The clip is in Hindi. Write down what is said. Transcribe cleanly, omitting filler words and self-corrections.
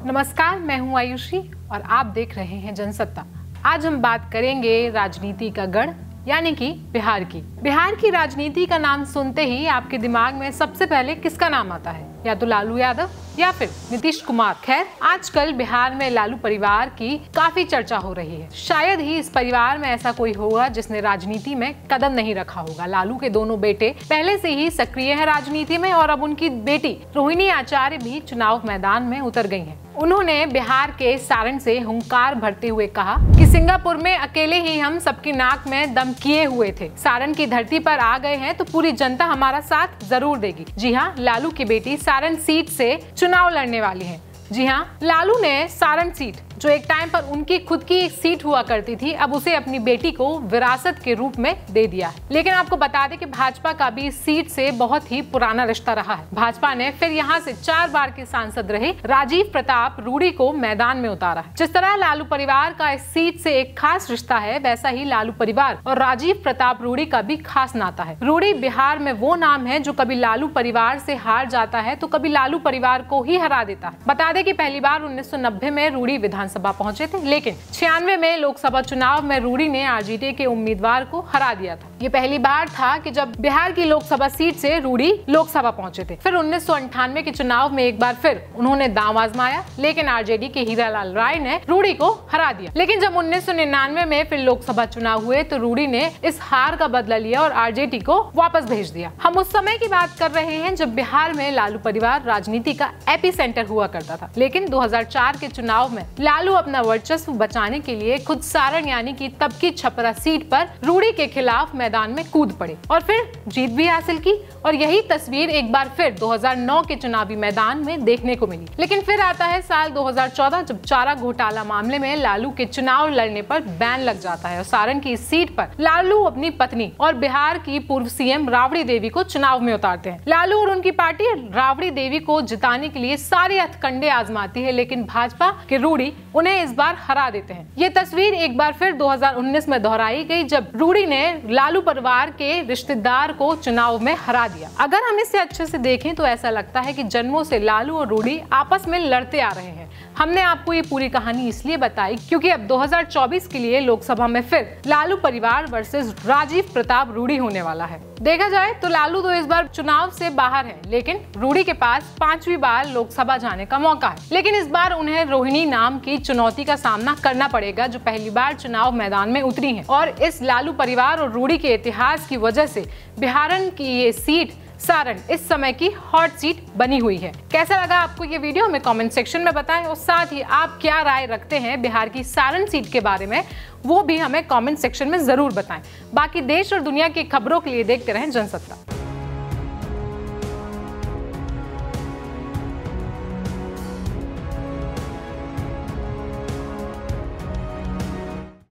नमस्कार, मैं हूं आयुषी और आप देख रहे हैं जनसत्ता। आज हम बात करेंगे राजनीति का गढ़ यानी कि बिहार की। बिहार की राजनीति का नाम सुनते ही आपके दिमाग में सबसे पहले किसका नाम आता है? या तो लालू यादव या फिर नीतीश कुमार। खैर, आजकल बिहार में लालू परिवार की काफी चर्चा हो रही है। शायद ही इस परिवार में ऐसा कोई होगा जिसने राजनीति में कदम नहीं रखा होगा। लालू के दोनों बेटे पहले से ही सक्रिय हैं राजनीति में और अब उनकी बेटी रोहिणी आचार्य भी चुनाव मैदान में उतर गई हैं। उन्होंने बिहार के सारण से हुंकार भरते हुए कहा कि सिंगापुर में अकेले ही हम सबकी नाक में दम किए हुए थे। सारण की धरती पर आ गए हैं तो पूरी जनता हमारा साथ जरूर देगी। जी हाँ, लालू की बेटी सारण सीट से चुनाव लड़ने वाली है। जी हाँ, लालू ने सारण सीट, जो एक टाइम पर उनकी खुद की एक सीट हुआ करती थी, अब उसे अपनी बेटी को विरासत के रूप में दे दिया है। लेकिन आपको बता दें कि भाजपा का भी इस सीट से बहुत ही पुराना रिश्ता रहा है। भाजपा ने फिर यहाँ से 4 बार के सांसद रहे राजीव प्रताप रूडी को मैदान में उतारा है। जिस तरह लालू परिवार का इस सीट से एक खास रिश्ता है, वैसा ही लालू परिवार और राजीव प्रताप रूडी का भी खास नाता है। रूडी बिहार में वो नाम है जो कभी लालू परिवार से हार जाता है तो कभी लालू परिवार को ही हरा देता है। बता दें कि पहली बार 1990 में रूडी विधानसभा पहुंचे थे, लेकिन 96 में लोकसभा चुनाव में रूडी ने आरजेडी के उम्मीदवार को हरा दिया था। ये पहली बार था कि जब बिहार की लोकसभा सीट से रूडी लोकसभा पहुंचे थे। फिर 1998 के चुनाव में एक बार फिर उन्होंने दांव आजमाया, लेकिन आरजेडी के हीरालाल राय ने रूडी को हरा दिया। लेकिन जब 1999 में फिर लोकसभा चुनाव हुए तो रूडी ने इस हार का बदला लिया और आरजेडी को वापस भेज दिया। हम उस समय की बात कर रहे हैं जब बिहार में लालू परिवार राजनीति का एपी सेंटर हुआ करता था। लेकिन 2004 के चुनाव में लालू अपना वर्चस्व बचाने के लिए खुद सारण यानी कि तब की छपरा सीट पर रूडी के खिलाफ मैदान में कूद पड़े और फिर जीत भी हासिल की। और यही तस्वीर एक बार फिर 2009 के चुनावी मैदान में देखने को मिली। लेकिन फिर आता है साल 2014 जब चारा घोटाला मामले में लालू के चुनाव लड़ने पर बैन लग जाता है और सारण की इस सीट पर लालू अपनी पत्नी और बिहार की पूर्व सीएम राबड़ी देवी को चुनाव में उतारते हैं। लालू और उनकी पार्टी राबड़ी देवी को जिताने के लिए सारे हथकंडे आजमाती है, लेकिन भाजपा के रूडी उन्हें इस बार हरा देते हैं। ये तस्वीर एक बार फिर 2019 में दोहराई गई जब रूडी ने लालू परिवार के रिश्तेदार को चुनाव में हरा दिया। अगर हम इसे अच्छे से देखें तो ऐसा लगता है कि जन्मों से लालू और रूडी आपस में लड़ते आ रहे हैं। हमने आपको ये पूरी कहानी इसलिए बताई क्योंकि अब 2024 के लिए लोकसभा में फिर लालू परिवार वर्सेस राजीव प्रताप रूडी होने वाला है। देखा जाए तो लालू तो इस बार चुनाव से बाहर है, लेकिन रूडी के पास 5वीं बार लोकसभा जाने का मौका है। लेकिन इस बार उन्हें रोहिणी नाम की चुनौती का सामना करना पड़ेगा जो पहली बार चुनाव मैदान में उतरी है। और इस लालू परिवार और रूडी के इतिहास की वजह से बिहारन की ये सीट सारण इस समय की हॉट सीट बनी हुई है। कैसा लगा आपको ये वीडियो हमें कमेंट सेक्शन में बताएं और साथ ही आप क्या राय रखते हैं बिहार की सारण सीट के बारे में वो भी हमें कमेंट सेक्शन में जरूर बताएं। बाकी देश और दुनिया की खबरों के लिए देखते रहें जनसत्ता।